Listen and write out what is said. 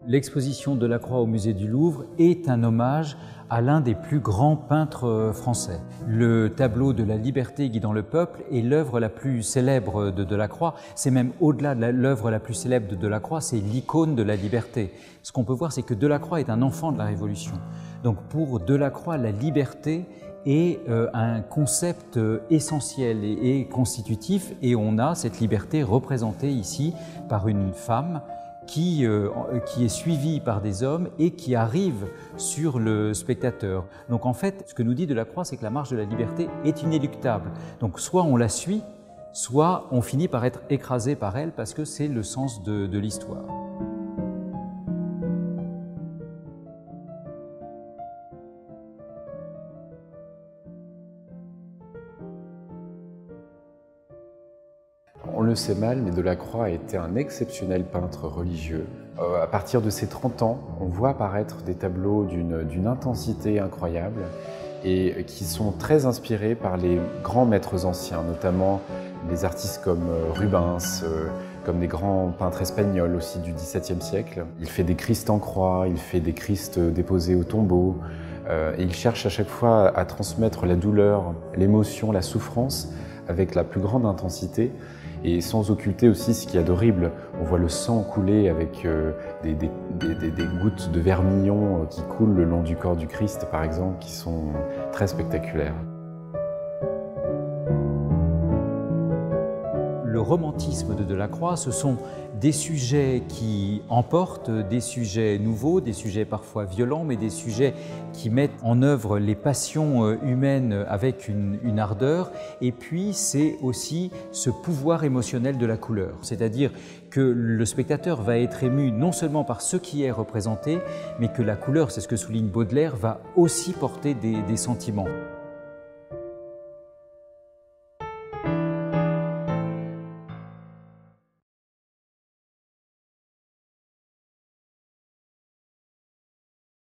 L'exposition Delacroix au musée du Louvre est un hommage à l'un des plus grands peintres français. Le tableau de la liberté guidant le peuple est l'œuvre la plus célèbre de Delacroix. C'est même au-delà de l'œuvre la plus célèbre de Delacroix, c'est l'icône de la liberté. Ce qu'on peut voir, c'est que Delacroix est un enfant de la Révolution. Donc pour Delacroix, la liberté est un concept essentiel et constitutif, et on a cette liberté représentée ici par une femme qui est suivi par des hommes et qui arrive sur le spectateur. Donc en fait, ce que nous dit Delacroix, c'est que la marche de la liberté est inéluctable. Donc soit on la suit, soit on finit par être écrasé par elle, parce que c'est le sens de l'histoire. On le sait mal, mais Delacroix a été un exceptionnel peintre religieux. À partir de ses 30 ans, on voit apparaître des tableaux d'une intensité incroyable et qui sont très inspirés par les grands maîtres anciens, notamment des artistes comme Rubens, comme des grands peintres espagnols aussi du XVIIe siècle. Il fait des Christ en croix, il fait des Christ déposés au tombeau, et il cherche à chaque fois à transmettre la douleur, l'émotion, la souffrance avec la plus grande intensité, et sans occulter aussi ce qu'il y a d'horrible. On voit le sang couler avec des gouttes de vermillon qui coulent le long du corps du Christ, par exemple, qui sont très spectaculaires. Le romantisme de Delacroix, ce sont des sujets qui emportent, des sujets nouveaux, des sujets parfois violents, mais des sujets qui mettent en œuvre les passions humaines avec une ardeur. Et puis c'est aussi ce pouvoir émotionnel de la couleur, c'est-à-dire que le spectateur va être ému non seulement par ce qui est représenté, mais que la couleur, c'est ce que souligne Baudelaire, va aussi porter des sentiments.